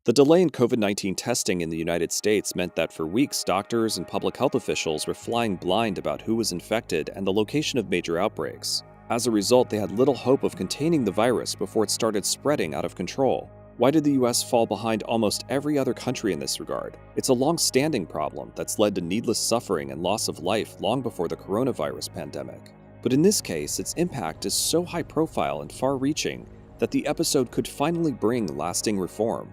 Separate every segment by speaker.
Speaker 1: The delay in COVID-19 testing in the United States meant that for weeks, doctors and public health officials were flying blind about who was infected and the location of major outbreaks. As a result, they had little hope of containing the virus before it started spreading out of control. Why did the US fall behind almost every other country in this regard? It's a long-standing problem that's led to needless suffering and loss of life long before the coronavirus pandemic. But in this case, its impact is so high-profile and far-reaching that the episode could finally bring lasting reform.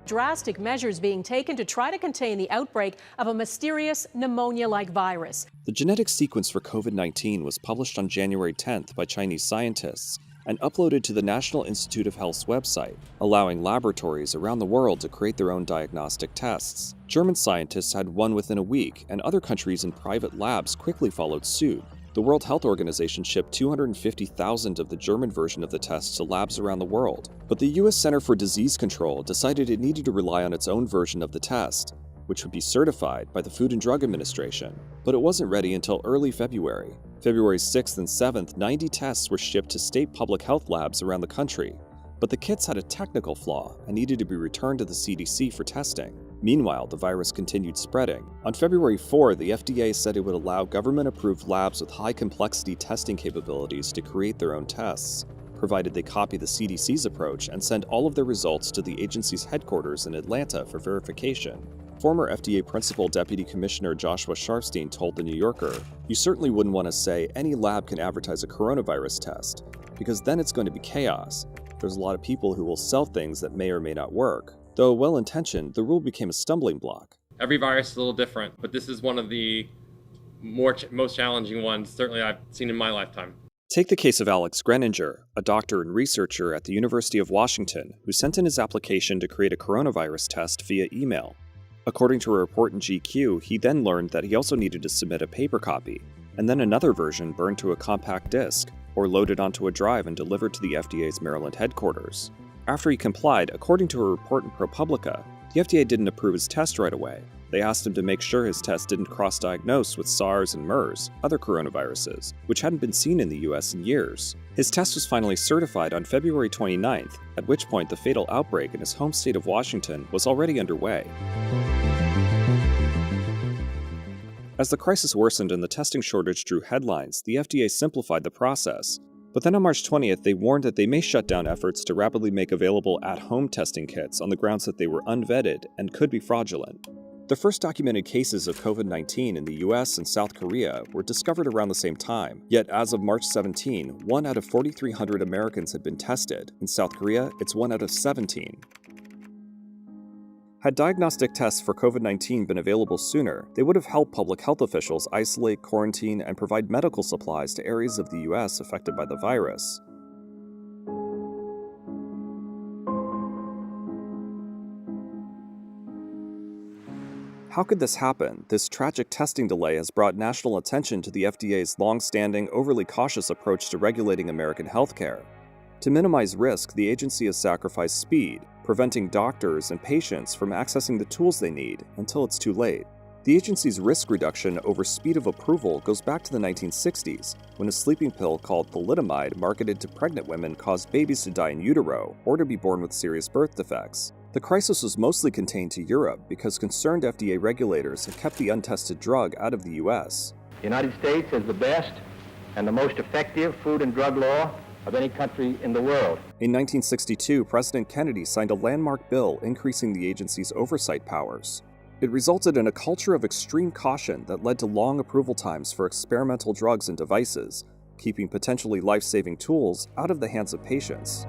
Speaker 2: Drastic measures being taken to try to contain the outbreak of a mysterious pneumonia-like virus.
Speaker 1: The genetic sequence for COVID-19 was published on January 10th by Chinese scientists and uploaded to the National Institute of Health's website, allowing laboratories around the world to create their own diagnostic tests. German scientists had one within a week, and other countries and private labs quickly followed suit. The World Health Organization shipped 250,000 of the German version of the test to labs around the world. But the US Center for Disease Control decided it needed to rely on its own version of the test, which would be certified by the Food and Drug Administration. But it wasn't ready until early February. February 6th and 7th, 90 tests were shipped to state public health labs around the country. But the kits had a technical flaw and needed to be returned to the CDC for testing. Meanwhile, the virus continued spreading. On February 4, the FDA said it would allow government-approved labs with high-complexity testing capabilities to create their own tests, provided they copy the CDC's approach and send all of their results to the agency's headquarters in Atlanta for verification. Former FDA Principal Deputy Commissioner Joshua Sharfstein told The New Yorker, "You certainly wouldn't want to say any lab can advertise a coronavirus test, because then it's going to be chaos. There's a lot of people who will sell things that may or may not work." Though well-intentioned, the rule became a stumbling block.
Speaker 3: Every virus is a little different, but this is one of the most challenging ones, certainly I've seen in my lifetime.
Speaker 1: Take the case of Alex Greninger, a doctor and researcher at the University of Washington, who sent in his application to create a coronavirus test via email. According to a report in GQ, he then learned that he also needed to submit a paper copy, and then another version burned to a compact disc, or loaded onto a drive and delivered to the FDA's Maryland headquarters. After he complied, according to a report in ProPublica, the FDA didn't approve his test right away. They asked him to make sure his test didn't cross-diagnose with SARS and MERS, other coronaviruses, which hadn't been seen in the US in years. His test was finally certified on February 29th, at which point the fatal outbreak in his home state of Washington was already underway. As the crisis worsened and the testing shortage drew headlines, the FDA simplified the process. But then on March 20th, they warned that they may shut down efforts to rapidly make available at-home testing kits on the grounds that they were unvetted and could be fraudulent. The first documented cases of COVID-19 in the US and South Korea were discovered around the same time, yet as of March 17, 1 out of 4,300 Americans had been tested. In South Korea, it's 1 out of 17. Had diagnostic tests for COVID-19 been available sooner, they would have helped public health officials isolate, quarantine, and provide medical supplies to areas of the US affected by the virus. How could this happen? This tragic testing delay has brought national attention to the FDA's long-standing, overly cautious approach to regulating American healthcare. To minimize risk, the agency has sacrificed speed, preventing doctors and patients from accessing the tools they need until it's too late. The agency's risk reduction over speed of approval goes back to the 1960s, when a sleeping pill called thalidomide marketed to pregnant women caused babies to die in utero or to be born with serious birth defects. The crisis was mostly contained to Europe because concerned FDA regulators had kept the untested drug out of the US.
Speaker 4: The United States has the best and the most effective food and drug law of any country in the world.
Speaker 1: In 1962, President Kennedy signed a landmark bill increasing the agency's oversight powers. It resulted in a culture of extreme caution that led to long approval times for experimental drugs and devices, keeping potentially life-saving tools out of the hands of patients.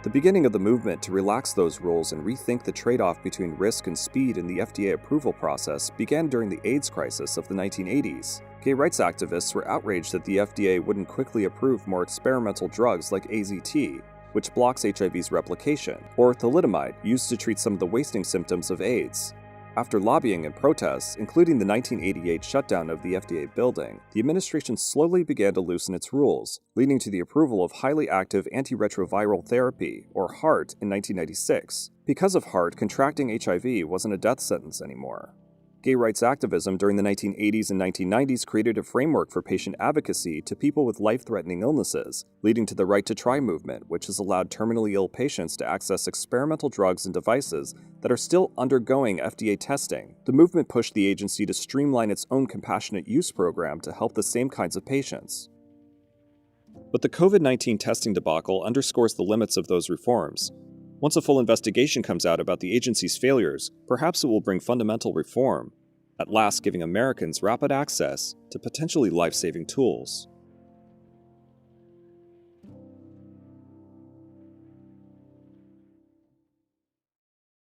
Speaker 1: The beginning of the movement to relax those rules and rethink the trade-off between risk and speed in the FDA approval process began during the AIDS crisis of the 1980s. Gay rights activists were outraged that the FDA wouldn't quickly approve more experimental drugs like AZT, which blocks HIV's replication, or thalidomide, used to treat some of the wasting symptoms of AIDS. After lobbying and protests, including the 1988 shutdown of the FDA building, the administration slowly began to loosen its rules, leading to the approval of highly active antiretroviral therapy, or HAART, in 1996. Because of HAART, contracting HIV wasn't a death sentence anymore. Gay rights activism during the 1980s and 1990s created a framework for patient advocacy to people with life-threatening illnesses, leading to the Right to Try movement, which has allowed terminally ill patients to access experimental drugs and devices that are still undergoing FDA testing. The movement pushed the agency to streamline its own compassionate use program to help the same kinds of patients. But the COVID-19 testing debacle underscores the limits of those reforms. Once a full investigation comes out about the agency's failures, perhaps it will bring fundamental reform, at last giving Americans rapid access to potentially life-saving tools.